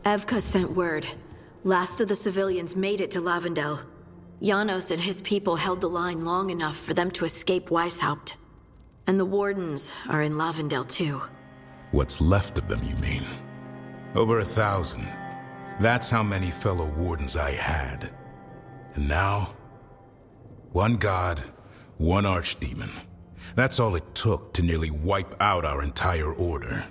Evka sent word. Last of the civilians made it to Lavendel. Janos and his people held the line long enough for them to escape Weishaupt. And the Wardens are in Lavendel too. What's left of them, you mean? Over 1,000. That's how many fellow Wardens I had. And now, one god, one archdemon. That's all it took to nearly wipe out our entire order.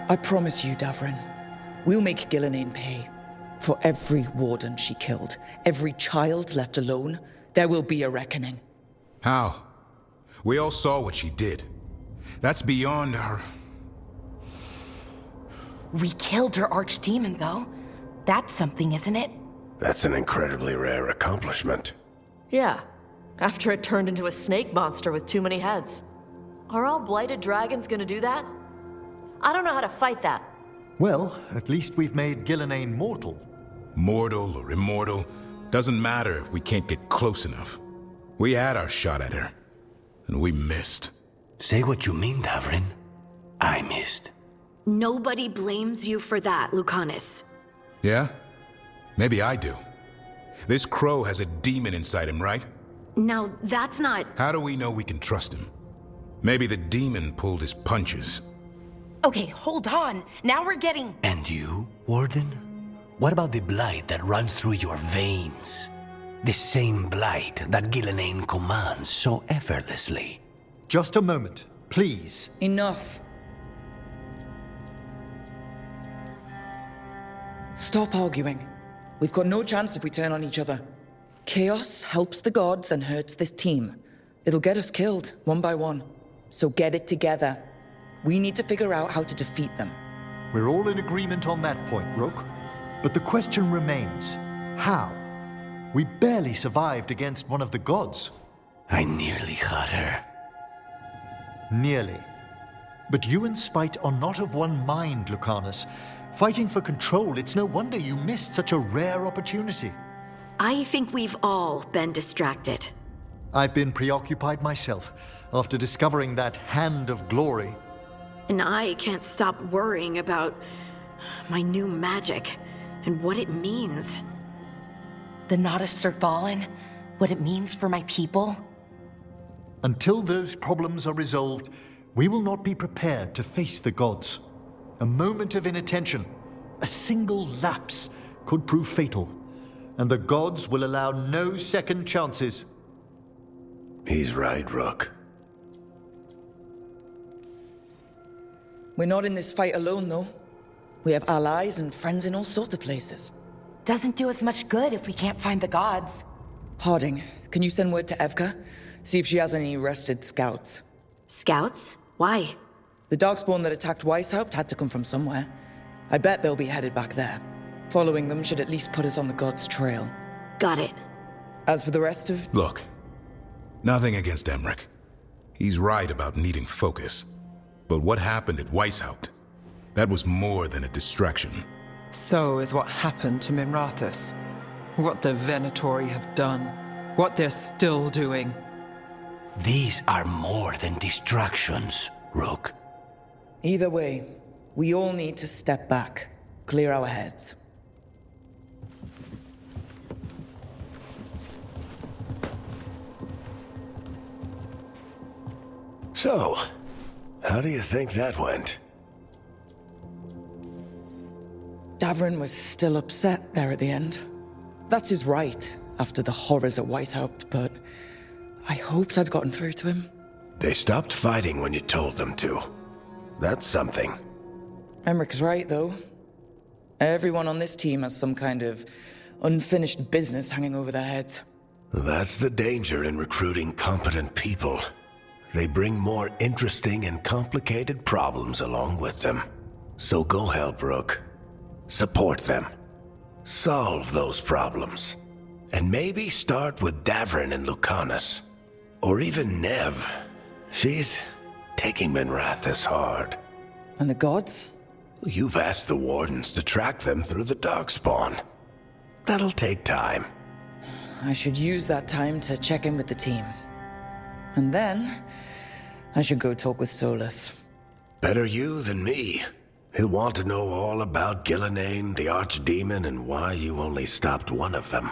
I promise you, Davrin, we'll make Gillenane pay. For every warden she killed, every child left alone, there will be a reckoning. How? We all saw what she did. That's beyond our... We killed her archdemon, though. That's something, isn't it? That's an incredibly rare accomplishment. Yeah, after it turned into a snake monster with too many heads. Are all blighted dragons gonna do that? I don't know how to fight that. Well, at least we've made Gillenane mortal. Mortal or immortal, doesn't matter if we can't get close enough. We had our shot at her, and we missed. Say what you mean, Davrin. I missed. Nobody blames you for that, Lucanis. Yeah? Maybe I do. This crow has a demon inside him, right? Now, that's not... How do we know we can trust him? Maybe the demon pulled his punches. Okay, hold on. Now we're getting... And you, Warden? What about the blight that runs through your veins? The same blight that Gillenane commands so effortlessly. Just a moment, please. Enough. Stop arguing. We've got no chance if we turn on each other. Chaos helps the gods and hurts this team. It'll get us killed, one by one. So get it together. We need to figure out how to defeat them. We're all in agreement on that point, Rook. But the question remains, how? We barely survived against one of the gods. I nearly had her. Nearly. But you and Spite are not of one mind, Lucanis. Fighting for control, it's no wonder you missed such a rare opportunity. I think we've all been distracted. I've been preoccupied myself after discovering that hand of glory. And I can't stop worrying about my new magic and what it means. The Nodists are fallen? What it means for my people? Until those problems are resolved, we will not be prepared to face the gods. A moment of inattention, a single lapse, could prove fatal, and the gods will allow no second chances. He's right, Rook. We're not in this fight alone, though. We have allies and friends in all sorts of places. Doesn't do us much good if we can't find the gods. Harding, can you send word to Evka? See if she has any rested scouts. Scouts? Why? The Darkspawn that attacked Weishaupt had to come from somewhere. I bet they'll be headed back there. Following them should at least put us on the gods' trail. Got it. As for the rest of... Look, nothing against Emmerich. He's right about needing focus. But what happened at Weishaupt? That was more than a distraction. So is what happened to Minrathous. What the Venatori have done. What they're still doing. These are more than distractions, Rook. Either way, we all need to step back, clear our heads. So, how do you think that went? Davrin was still upset there at the end. That's his right, after the horrors at Weishaupt, but I hoped I'd gotten through to him. They stopped fighting when you told them to. That's something. Emmerich's right, though. Everyone on this team has some kind of unfinished business hanging over their heads. That's the danger in recruiting competent people. They bring more interesting and complicated problems along with them. So go help, Rook. Support them. Solve those problems. And maybe start with Davrin and Lucanis. Or even Neve. She's taking Minrathous hard. And the gods? You've asked the Wardens to track them through the Darkspawn. That'll take time. I should use that time to check in with the team. And then, I should go talk with Solas. Better you than me. He'll want to know all about Gillenane, the Archdemon, and why you only stopped one of them.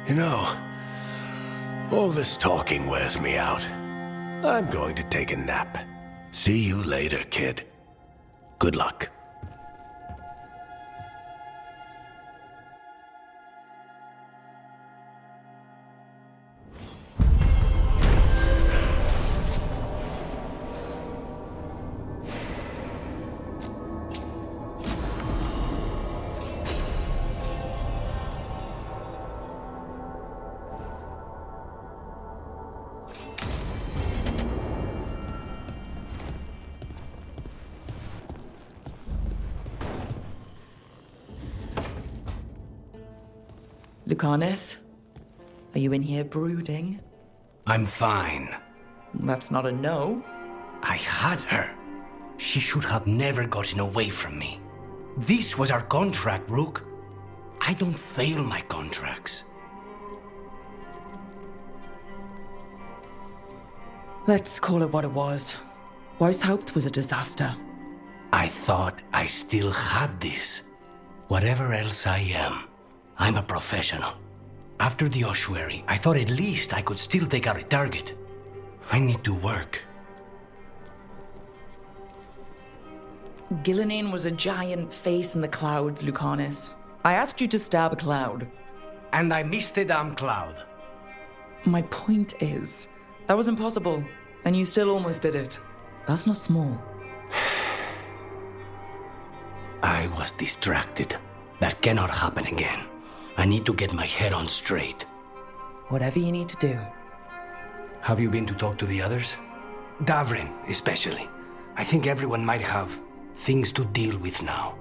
You know, all this talking wears me out. I'm going to take a nap. See you later, kid. Good luck. Lucanis? Are you in here brooding? I'm fine. That's not a no. I had her. She should have never gotten away from me. This was our contract, Rook. I don't fail my contracts. Let's call it what it was. Weishaupt was a disaster. I thought I still had this. Whatever else I am, I'm a professional. After the ossuary, I thought at least I could still take out a target. I need to work. Gillenane was a giant face in the clouds, Lucanis. I asked you to stab a cloud. And I missed the damn cloud. My point is, that was impossible, and you still almost did it. That's not small. I was distracted. That cannot happen again. I need to get my head on straight. Whatever you need to do. Have you been to talk to the others? Davrin, especially. I think everyone might have things to deal with now.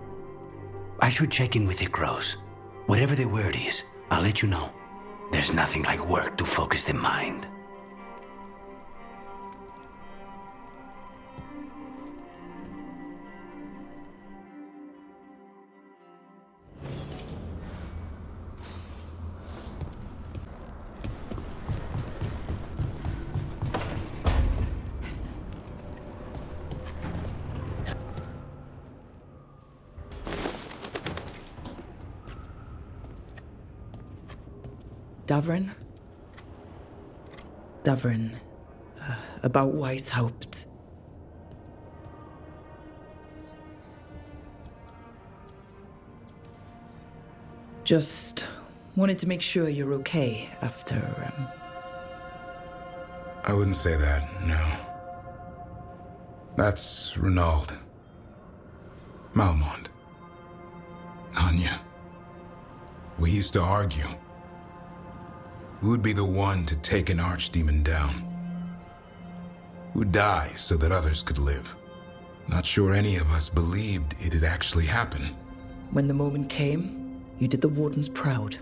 I should check in with the crows. Whatever the word is, I'll let you know. There's nothing like work to focus the mind. Davrin? Davrin. About Weishaupt. Just wanted to make sure you're okay after, I wouldn't say that, no. That's Renaud. Malmont. Anya. We used to argue. Who'd be the one to take an archdemon down? Who'd die so that others could live? Not sure any of us believed it'd actually happen. When the moment came, you did the Wardens proud.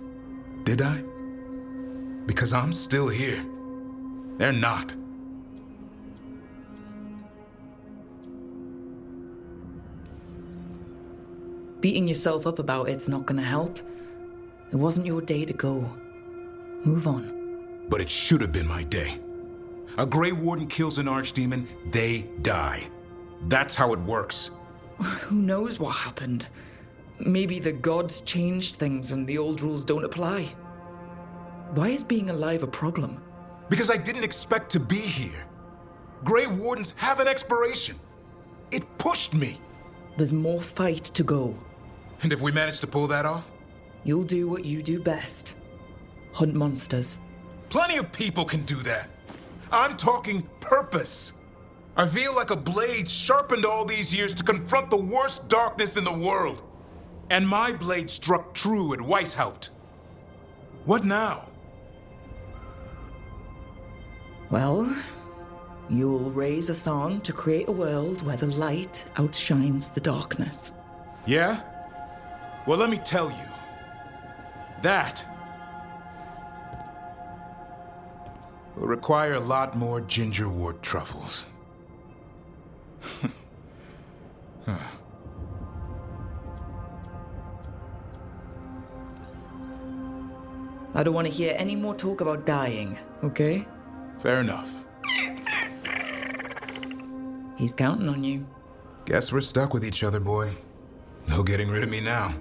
Did I? Because I'm still here. They're not. Beating yourself up about it's not gonna help. It wasn't your day to go. Move on. But it should have been my day. A Grey Warden kills an archdemon, they die. That's how it works. Who knows what happened? Maybe the gods changed things and the old rules don't apply. Why is being alive a problem? Because I didn't expect to be here. Grey Wardens have an expiration. It pushed me. There's more fight to go. And if we manage to pull that off? You'll do what you do best. Hunt monsters. Plenty of people can do that. I'm talking purpose. I feel like a blade sharpened all these years to confront the worst darkness in the world. And my blade struck true at Weishaupt. What now? Well, you'll raise a song to create a world where the light outshines the darkness. Yeah? Well, let me tell you. That will require a lot more gingerwort truffles. I don't want to hear any more talk about dying, okay? Fair enough. He's counting on you. Guess we're stuck with each other, boy. No getting rid of me now.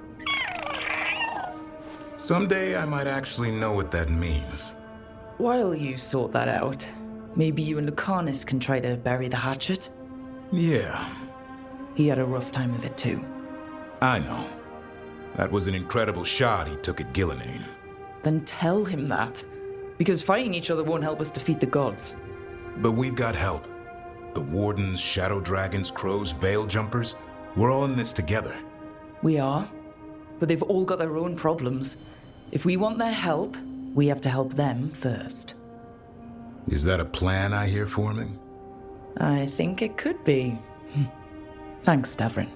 Someday I might actually know what that means. While you sort that out, maybe you and Lucanis can try to bury the hatchet? Yeah, He had a rough time of it too. I know. That was an incredible shot he took at Gillinane. Then tell him that. Because fighting each other won't help us defeat the gods. But we've got help. The Wardens, Shadow Dragons, Crows, Veil Jumpers, we're all in this together. We are. But they've all got their own problems. If we want their help, we have to help them first. Is that a plan I hear forming? I think it could be. Thanks, Davrin.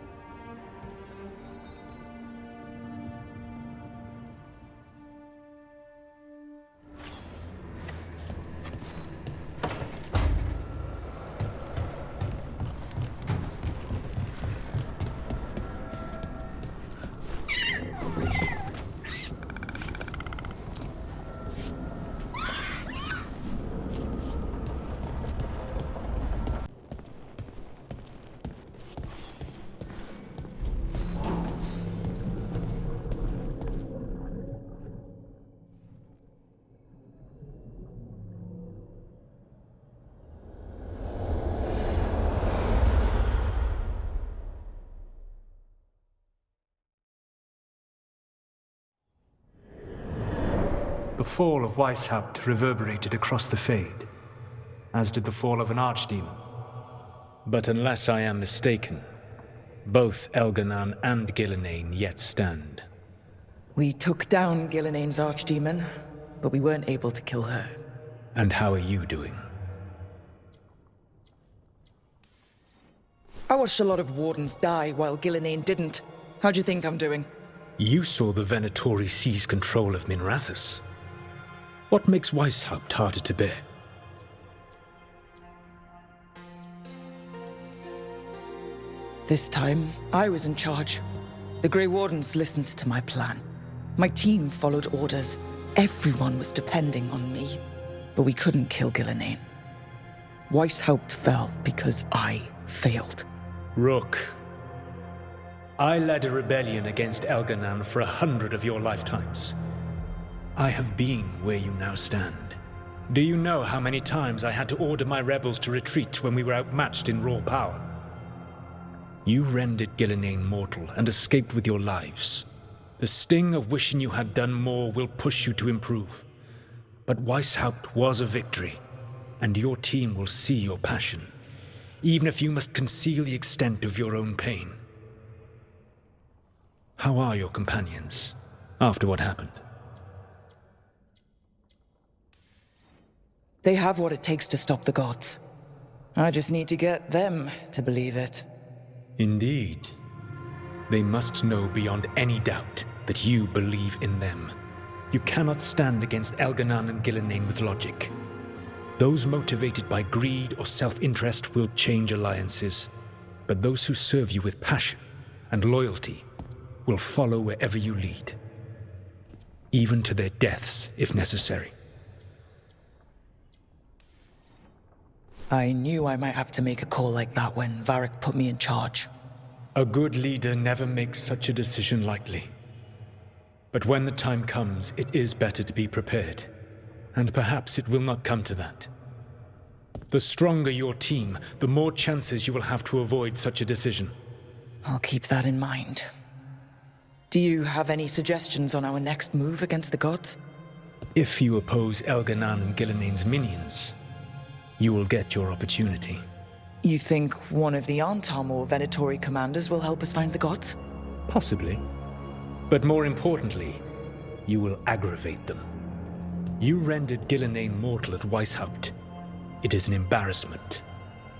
The fall of Weishaupt reverberated across the Fade, as did the fall of an archdemon. But unless I am mistaken, both Elganan and Gillinane yet stand. We took down Gillinane's archdemon, but we weren't able to kill her. And how are you doing? I watched a lot of Wardens die while Gillinane didn't. How do you think I'm doing? You saw the Venatori seize control of Minrathous. What makes Weishaupt harder to bear? This time, I was in charge. The Grey Wardens listened to my plan. My team followed orders. Everyone was depending on me. But we couldn't kill Gillinane. Weishaupt fell because I failed. Rook, I led a rebellion against Elganan for 100 of your lifetimes. I have been where you now stand. Do you know how many times I had to order my rebels to retreat when we were outmatched in raw power? You rendered Gillinane mortal and escaped with your lives. The sting of wishing you had done more will push you to improve. But Weishaupt was a victory, and your team will see your passion, even if you must conceal the extent of your own pain. How are your companions, after what happened? They have what it takes to stop the gods. I just need to get them to believe it. Indeed. They must know beyond any doubt that you believe in them. You cannot stand against Elganan and Gillinane with logic. Those motivated by greed or self-interest will change alliances, but those who serve you with passion and loyalty will follow wherever you lead, even to their deaths if necessary. I knew I might have to make a call like that when Varric put me in charge. A good leader never makes such a decision lightly. But when the time comes, it is better to be prepared. And perhaps it will not come to that. The stronger your team, the more chances you will have to avoid such a decision. I'll keep that in mind. Do you have any suggestions on our next move against the gods? If you oppose Elganan and Gillinane's minions, you will get your opportunity. You think one of the Antam or Venatori commanders will help us find the gods? Possibly. But more importantly, you will aggravate them. You rendered Gillinane mortal at Weishaupt. It is an embarrassment,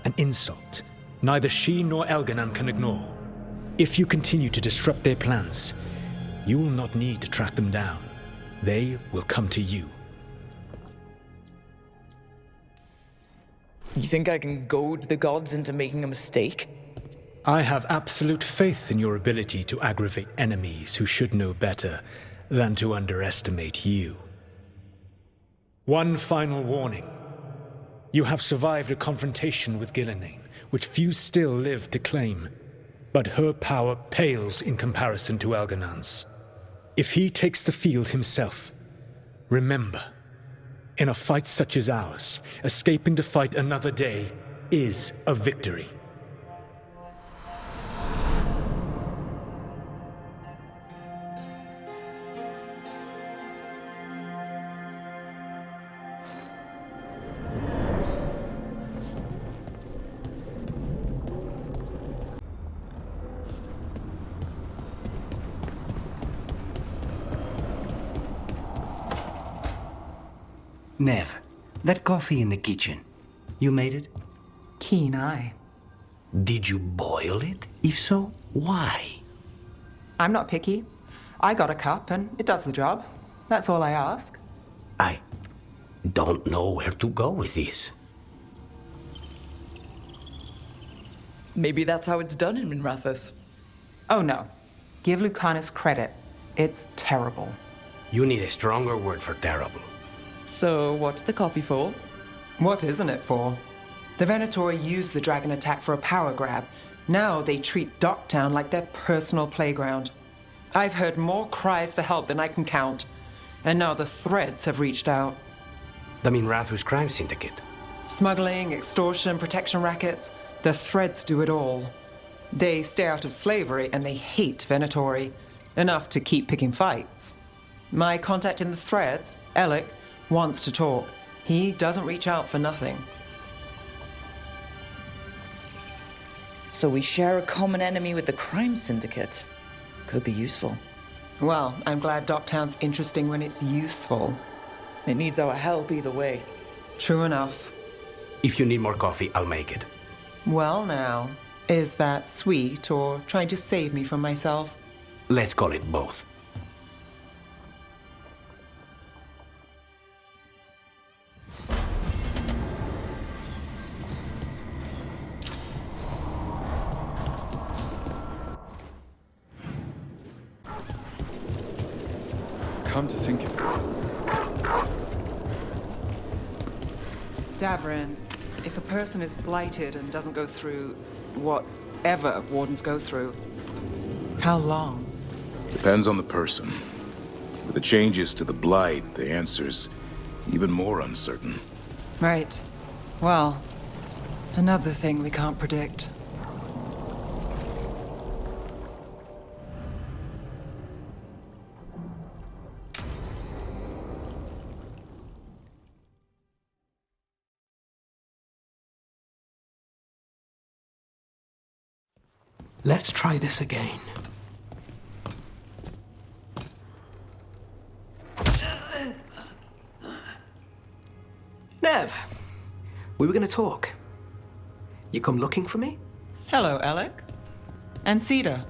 an insult, neither she nor Elganan can ignore. If you continue to disrupt their plans, you will not need to track them down. They will come to you. You think I can goad the gods into making a mistake? I have absolute faith in your ability to aggravate enemies who should know better than to underestimate you. One final warning. You have survived a confrontation with Gillinane, which few still live to claim. But her power pales in comparison to Elganan's. If he takes the field himself, remember, in a fight such as ours, escaping to fight another day is a victory. Neve, that coffee in the kitchen, you made it? Keen eye. Did you boil it? If so, why? I'm not picky. I got a cup and it does the job. That's all I ask. I don't know where to go with this. Maybe that's how it's done in Minrathous. Oh no. Give Lucanis credit. It's terrible. You need a stronger word for terrible. So, what's the coffee for? What isn't it for? The Venatori used the dragon attack for a power grab. Now they treat Docktown like their personal playground. I've heard more cries for help than I can count. And now the Threads have reached out. The Minrathous crime syndicate. Smuggling, extortion, protection rackets. The Threads do it all. They stay out of slavery and they hate Venatori. Enough to keep picking fights. My contact in the Threads, Alec, wants to talk. He doesn't reach out for nothing. So we share a common enemy with the crime syndicate. Could be useful. Well, I'm glad Docktown's interesting when it's useful. It needs our help either way. True enough. If you need more coffee, I'll make it. Well now, is that sweet or trying to save me from myself? Let's call it both. Come to think of it. Davrin, if a person is blighted and doesn't go through whatever wardens go through, how long? Depends on the person. With the changes to the blight, the answer's even more uncertain. Right. Well, another thing we can't predict. Let's try this again. Neve, we were gonna talk. You come looking for me? Hello, Alec. And Cedar,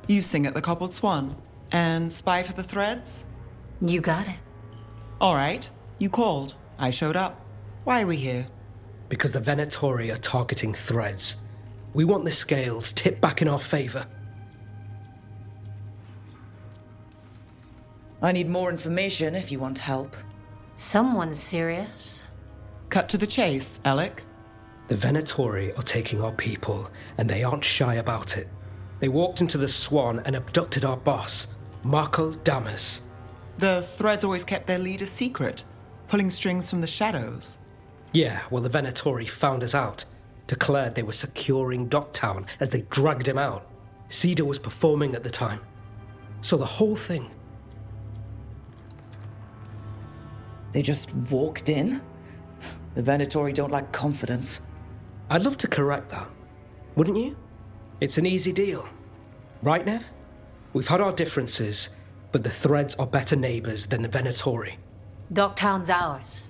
you sing at the Cobbled Swan. And spy for the Threads? You got it. All right, you called. I showed up. Why are we here? Because the Venatori are targeting Threads. We want the scales tipped back in our favor. I need more information if you want help. Someone's serious. Cut to the chase, Alec. The Venatori are taking our people, and they aren't shy about it. They walked into the Swan and abducted our boss, Marco Damas. The Threads always kept their leader secret, pulling strings from the shadows. Yeah, well, the Venatori found us out. Declared they were securing Docktown as they dragged him out. Cedar was performing at the time. So the whole thing... They just walked in? The Venatori don't lack confidence. I'd love to correct that. Wouldn't you? It's an easy deal. Right, Neve? We've had our differences, but the Threads are better neighbors than the Venatori. Docktown's ours.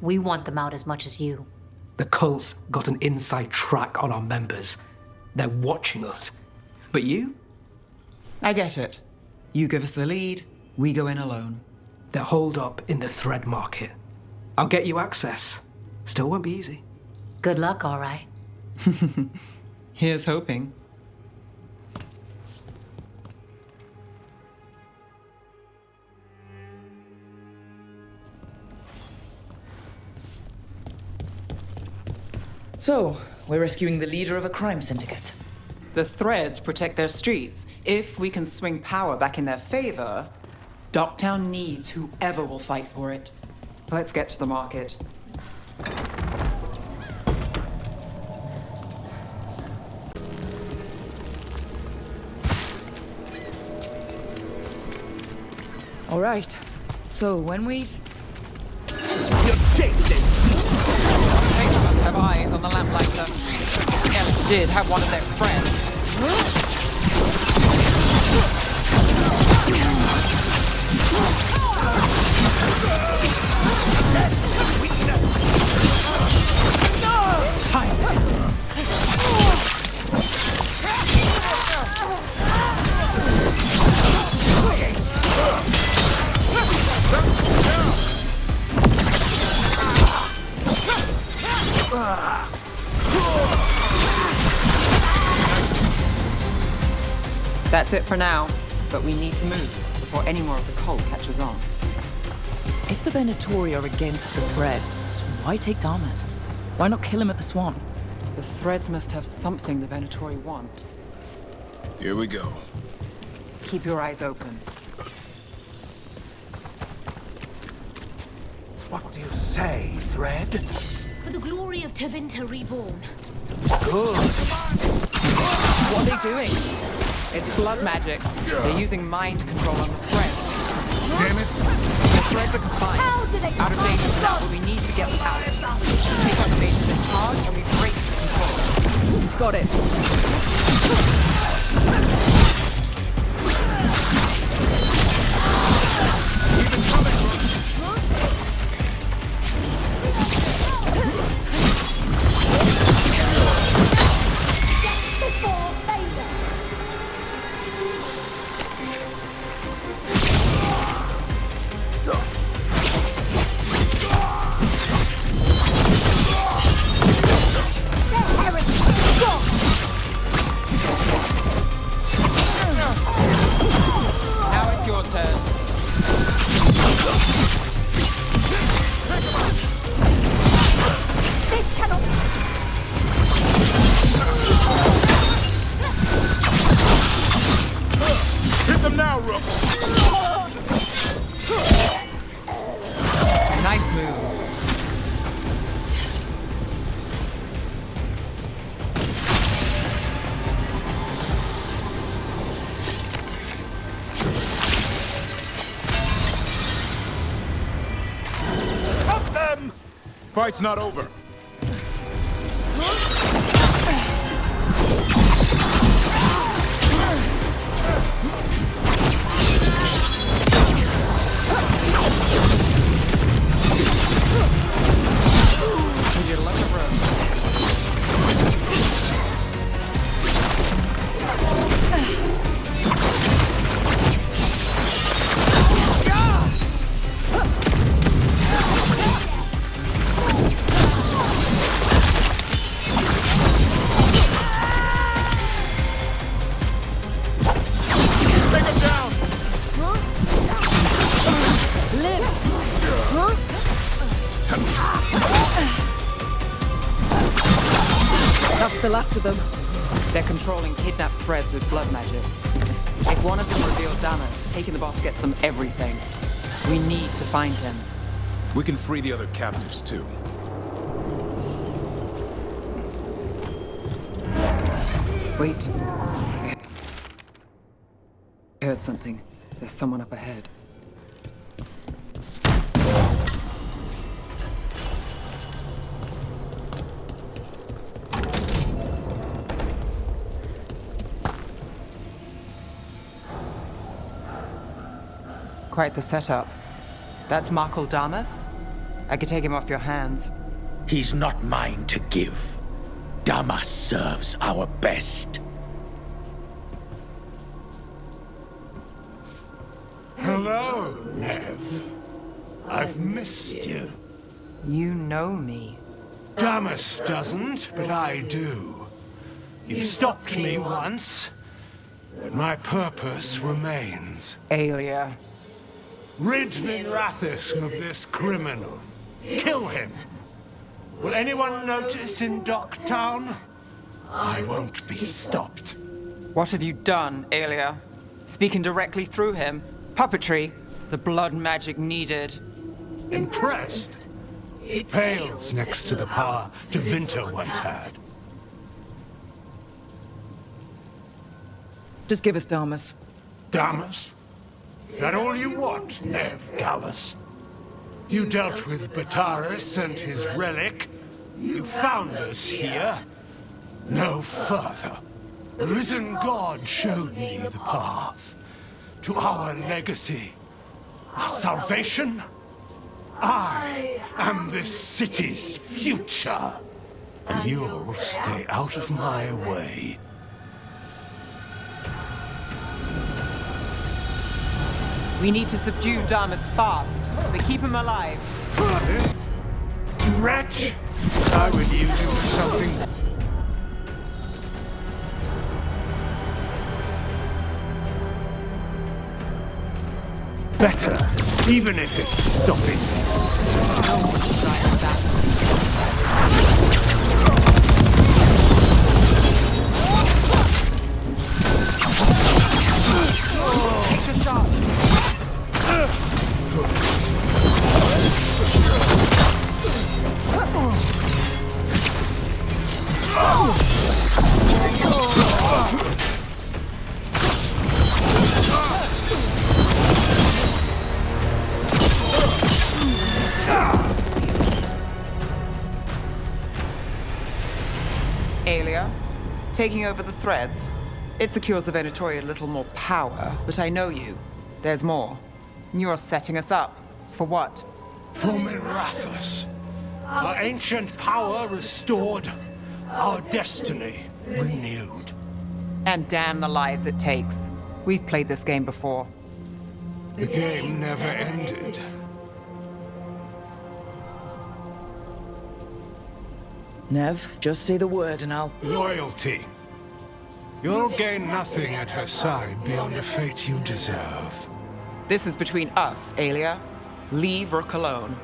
We want them out as much as you. The cult's got an inside track on our members. They're watching us. But you? I get it. You give us the lead, we go in alone. They're holed up in the thread market. I'll get you access. Still won't be easy. Good luck, all right. Here's hoping. So, We're rescuing the leader of a crime syndicate. The Threads protect their streets. If we can swing power back in their favor, Docktown needs whoever will fight for it. Let's get to the market. All right. So when we... You're chasing! They must have eyes on the lamplighter. Elf did have one of their friends. That's it for now, but we need to move before any more of the cult catches on. If the Venatori are against the Threads, why take Damas? Why not kill him at the Swan? The Threads must have something the Venatori want. Here we go. Keep your eyes open. What do you say, Thread? For the glory of Tevinter Reborn. Good. What are they doing? It's blood magic. They're using mind control on the Threads. Damn it! The Threads are confined. Out of danger for now, but we need to get them out. Take out the bases in charge and we break control. Got it. Nice move. Stop them! Fight's not over. That's the last of them. They're controlling kidnapped Threads with blood magic. If one of them reveals Damas, taking the boss gets them everything. We need to find him. We can free the other captives, too. Wait. I heard something. There's someone up ahead. Quite the setup. That's Markle Damas? I could take him off your hands. He's not mine to give. Damas serves our best. Hello, Neve. I've missed you. You know me. Damas doesn't, but I do. You stopped me once, but my purpose remains. Aelia. Rid Minrathis of this criminal. Kill him. Will anyone notice in Docktown? I won't be stopped. What have you done, Aelia? Speaking directly through him? Puppetry? The blood magic needed? Impressed? It pales next to the power Tevinter once had. Just give us Damas. Damas? Is that all you want, Neve Gallus? You dealt with Bataris and his relic. You found us here. No further. The risen god showed me the path to our legacy, our salvation. I am this city's future, and you'll stay out of my way. We need to subdue Damas fast, but keep him alive. You wretch! I would use him for something. Better, even if it's stopping. Take a shot. Aelia, taking over the threads. It secures the Venatori a little more power, but I know you. There's more. You're setting us up. For what? For Mirathus. Our ancient power restored. Our destiny renewed. And damn the lives it takes. We've played this game before. The game never ended. Neve, just say the word and I'll... Loyalty. You'll gain nothing at her side beyond a fate you deserve. This is between us, Aelia. Leave Rook alone.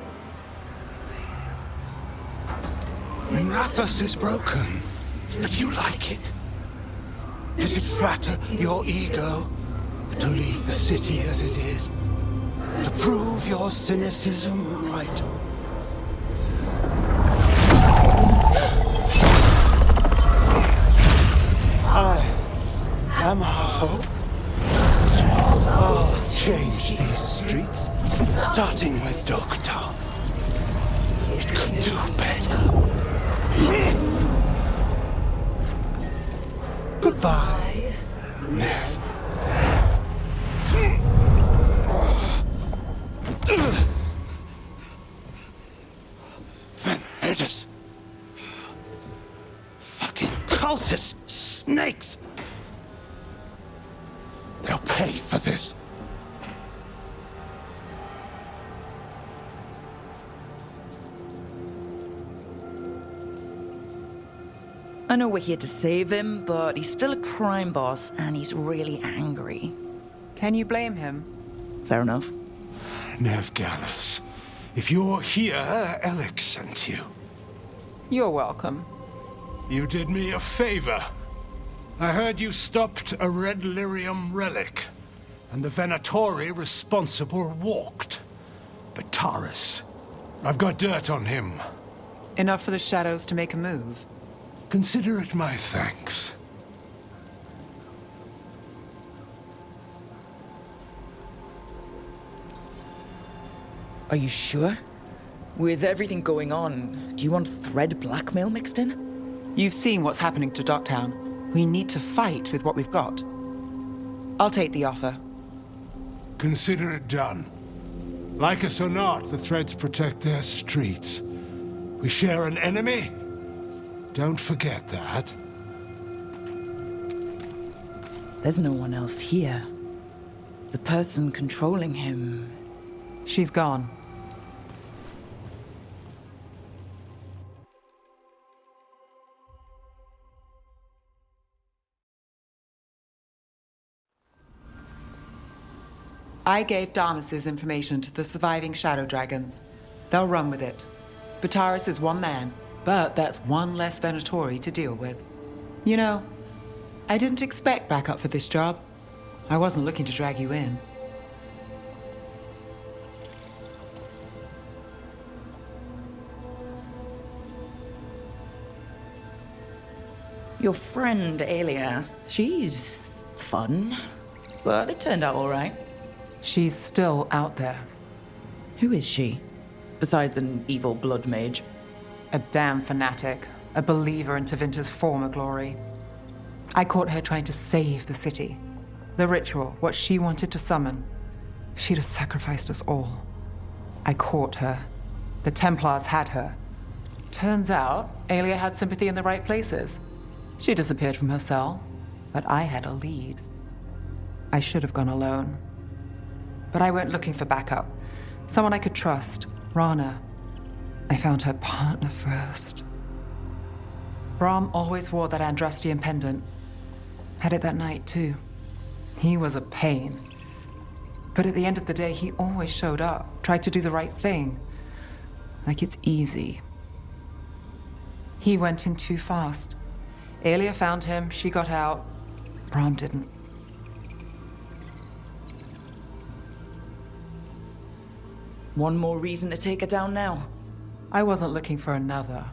Mirathus is broken, but you like it. Does it flatter your ego to leave the city as it is? To prove your cynicism right? I am our hope. I'll change these streets, starting with Docktown. It could do better. Goodbye, Neve. Van Herders. Fucking cultists. Snakes. They'll pay for this. I know we're here to save him, but he's still a crime boss, and he's really angry. Can you blame him? Fair enough. Neve Gallus, if you're here, Alex sent you. You're welcome. You did me a favor. I heard you stopped a red lyrium relic, and the Venatori responsible walked. But Taurus, I've got dirt on him. Enough for the shadows to make a move. Consider it my thanks. Are you sure? With everything going on, do you want thread blackmail mixed in? You've seen what's happening to Docktown. We need to fight with what we've got. I'll take the offer. Consider it done. Like us or not, the threads protect their streets. We share an enemy? Don't forget that. There's no one else here. The person controlling him... She's gone. I gave Damas's information to the surviving Shadow Dragons. They'll run with it. Bataris is one man, But that's one less Venatori to deal with. You know, I didn't expect backup for this job. I wasn't looking to drag you in. Your friend, Aelia, she's fun, but it turned out all right. She's still out there. Who is she? Besides an evil blood mage. A damn fanatic. A believer in Tevinter's former glory. I caught her trying to save the city. The ritual, what she wanted to summon. She'd have sacrificed us all. I caught her. The Templars had her. Turns out, Aelia had sympathy in the right places. She disappeared from her cell, but I had a lead. I should have gone alone. But I went looking for backup. Someone I could trust, Rana. I found her partner first. Brahm always wore that Andrastian pendant. Had it that night, too. He was a pain. But at the end of the day, he always showed up, tried to do the right thing. Like it's easy. He went in too fast. Aelia found him, she got out. Brahm didn't. One more reason to take her down now. I wasn't looking for another.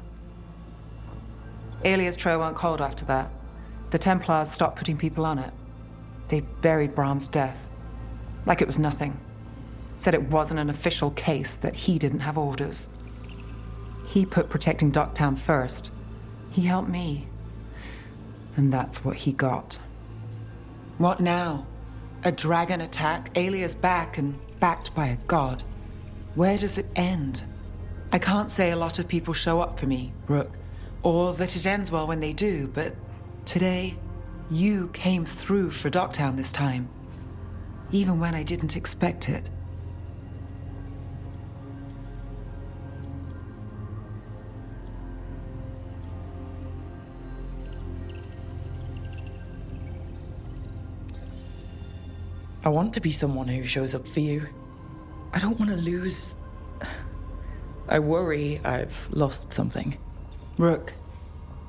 Aelia's trail went cold after that. The Templars stopped putting people on it. They buried Brahm's death. Like it was nothing. Said it wasn't an official case, that he didn't have orders. He put protecting Docktown first. He helped me. And that's what he got. What now? A dragon attack, Aelia's back, and backed by a god. Where does it end? I can't say a lot of people show up for me, Rook, or that it ends well when they do, but today, you came through for Docktown this time. Even when I didn't expect it. I want to be someone who shows up for you. I don't want to lose... I worry I've lost something. Rook,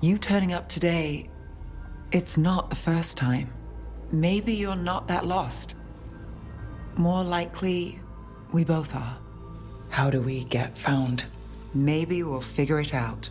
you turning up today, it's not the first time. Maybe you're not that lost. More likely, we both are. How do we get found? Maybe we'll figure it out.